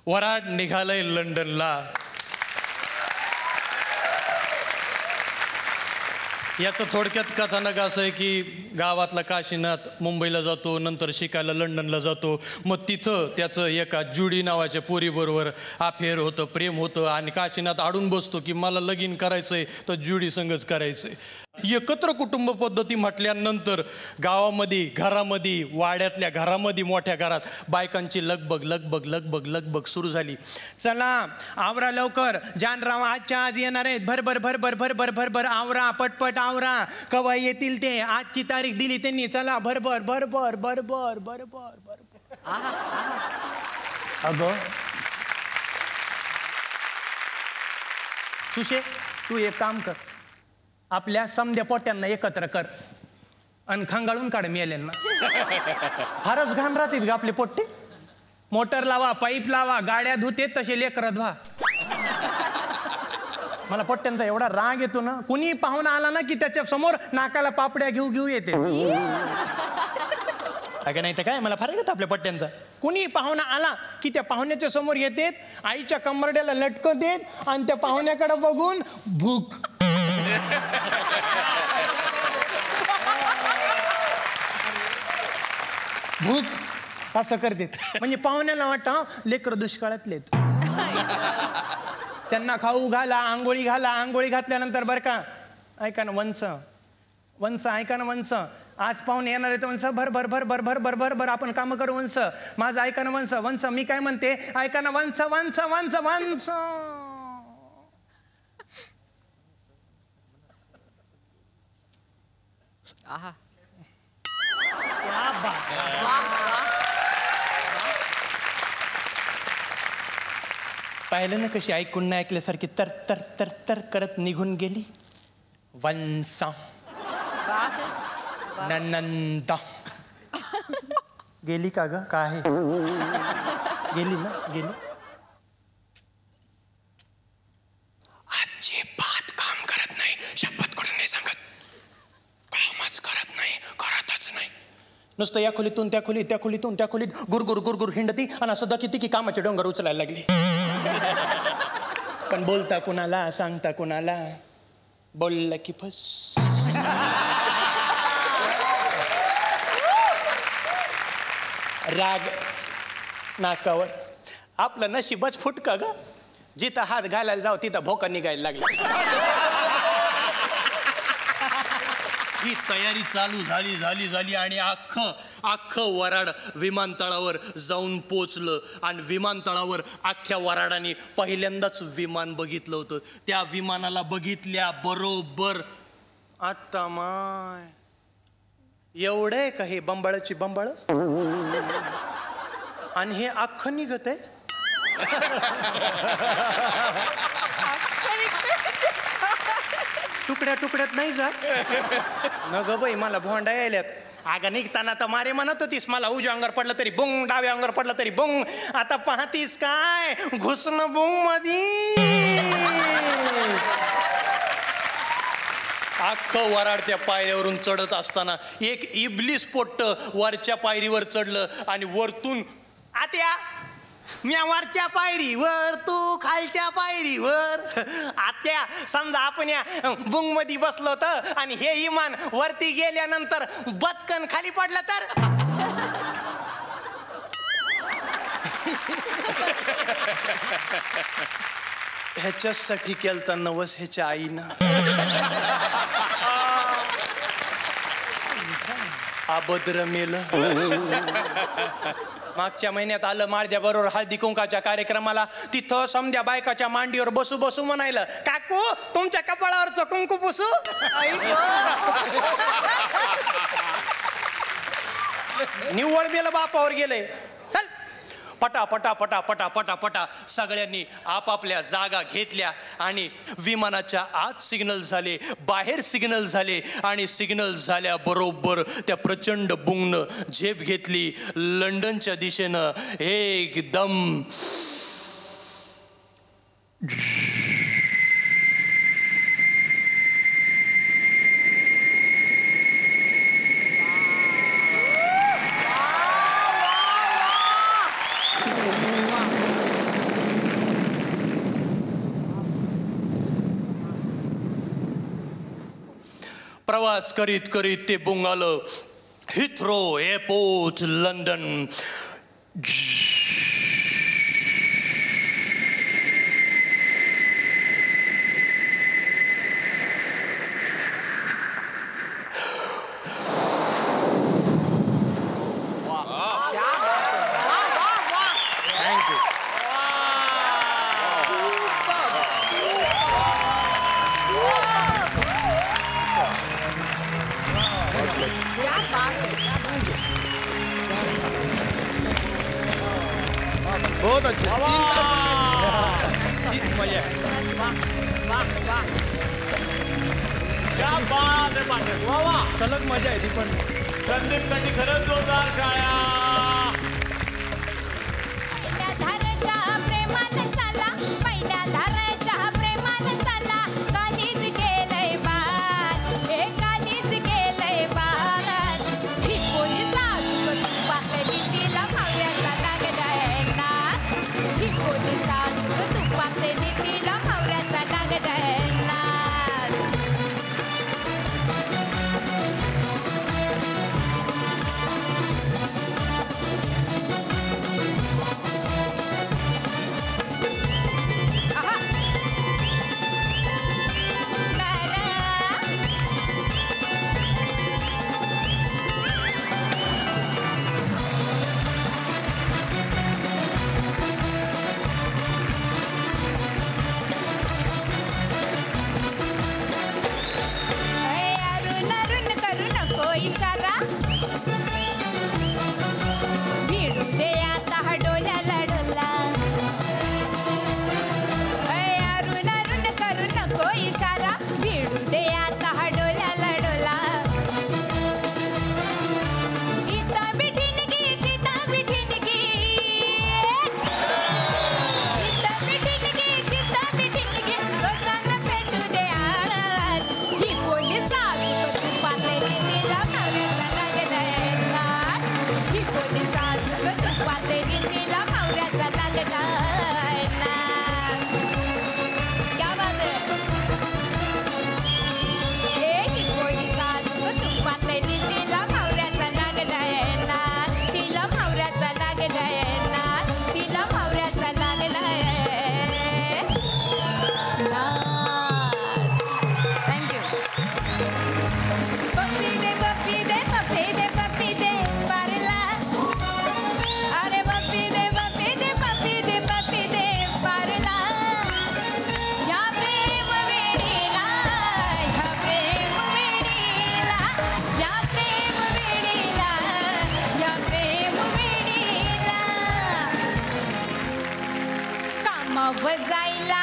वराड निघालंय लंडनला. याचं थोडक्यात कथानक असं आहे की गावातला काशीनाथ मुंबईला जातो, नंतर शिकायला लंडनला जातो. मग तिथं त्याचं एका जुडी नावाच्या पोरीबरोबर अफेअर होतं, प्रेम होतं आणि काशीनाथ आडून बसतो की मला लगीन करायचंय तर जुडी संगच करायचंय. एकत्र कुटुंब पद्धती म्हटल्यानंतर गावामध्ये, घरामध्ये, वाड्यातल्या घरामध्ये, मोठ्या घरात बायकांची लगबग लगबग लगबग लगबग सुरू झाली. चला आवरा लवकर, जानराव आजच्या आज येणार आहेत, भरभर भरभर भरभर भरभर आवरा, पटपट आवरा, कवा येतील ते, आजची तारीख दिली त्यांनी, चला भरभर भरभर भरभर भरभर भरभर. अगं सुशे, तू एक काम कर, आपल्या समध्या पोट्यांना एकत्र कर आणि खंगाळून काढ मेल्यांना. फारच घाण राहतील ग आपले पोट्टे. मोटर लावा, पाईप लावा, गाड्या धुते तसे लेकरं धुवा. मला पोट्ट्यांचा एवढा राग येतो ना, कुणी पाहुणा आला ना की त्याच्या समोर नाकाला पापड्या घेऊ घेऊ येते. अगं नाही तर काय, मला फार येतो आपल्या पट्ट्यांचा. कुणी पाहुणा आला की त्या पाहुण्याच्या समोर येतेत, आईच्या कंबरड्याला लटकं देत आणि त्या पाहुण्याकडे बघून भूक. भूक असं करते, म्हणजे पाहुण्याला वाटतं लेकर दुष्काळातले. त्यांना खाऊ घाला, आंघोळी घाला. आंघोळी घातल्यानंतर बरं का, ऐका ना वंश वंश, ऐका ना वंश, आज पाहुणे येणार आहे तर वंश भर भर भर भर भर भर भर भर आपण कामं करू वंश. माझं ऐका ना वंश वंश, मी काय म्हणते ऐका ना वंश वंश वंश वंश. पाहिलं ना कशी ऐकून नाही ऐकल्यासारखी तर तर तर तर करत निघून गेली. वंश नंदा गेली का ग? काय गेली ना, गेली. अजिबात काम करत नाही, शपथ करून नाही सांगत, कामच करत नाही, करतच नाही. नुसतं या खोलीतून त्या खोलीत, त्या खोलीतून त्या खोलीत गुरगुर गुरगुर हिंडती आणि असं दकिती की कामाचे डोंगर उचलायला लागली. पण बोलता कुणाला, सांगता कुणाला, बोलला की फस. राग नाकावर. आपलं नशीबच फुटका ग, जिथं हात घालायला जाऊ तिथं भोका निघायला लागली. ही तयारी चालू झाली आणि अख्खं वराड विमानतळावर जाऊन पोचलं. आणि विमानतळावर अख्ख्या वराडाने पहिल्यांदाच विमान बघितलं होतं. त्या विमानाला बघितल्या बरोबर आता माय एवढे का हे बंबाळाची बंबाळ, आणि हे अख्खं निघत आहे. तुकड्या तुकड्यात नाही जात न ग बाई, मला भोंडा यायल्यात. अगं निघताना तर मारे म्हणत होतीस मला उजव्या अंगावर पडलं तरी बुंग, डाव्या अंगावर पडलं तरी बुंग. आता पाहतीस काय घुसणं बुंग मधी. अख्खं वराड त्या पायऱ्यावरून चढत असताना एक इबलीस पोट्ट वरच्या पायरीवर चढलं आणि वरतून आत्या मी वरच्या पायरीवर, तू खालच्या पायरीवर. आत्या समजा आपण या बुंग मध्ये बसलो होतं आणि हे इमान वरती गेल्यानंतर बदकन खाली पडलं तर. ह्याच्यासाठी केलता नवस ह्याच्या आईनं. अभद्र मेलं. मागच्या महिन्यात आलं माझ्या बरोबर हळदी कुंकाच्या कार्यक्रमाला. तिथं समध्या बायकाच्या मांडीवर बसू बसू म्हणायला, काकू तुमच्या कपाळावरचं कुंकू पुसू. निव्वळ मेलं बापावर गेलंय. पटा पटा पटा पटा पटा पटा सगळ्यांनी आपापल्या जागा घेतल्या आणि विमानाच्या आत सिग्नल झाले, बाहेर सिग्नल झाले. आणि सिग्नल झाल्याबरोबर त्या प्रचंड बुंगनं झेप घेतली लंडनच्या दिशेनं. एकदम प्रवास करीत करीत ते बुंगालं हिथ्रो एअरपोर्ट लंडन. बहुत अच्छे. मजा आहे. सलग मजा आहे ती पण. संदीपसाठी खरंच जोरदार टाळ्या. वजायला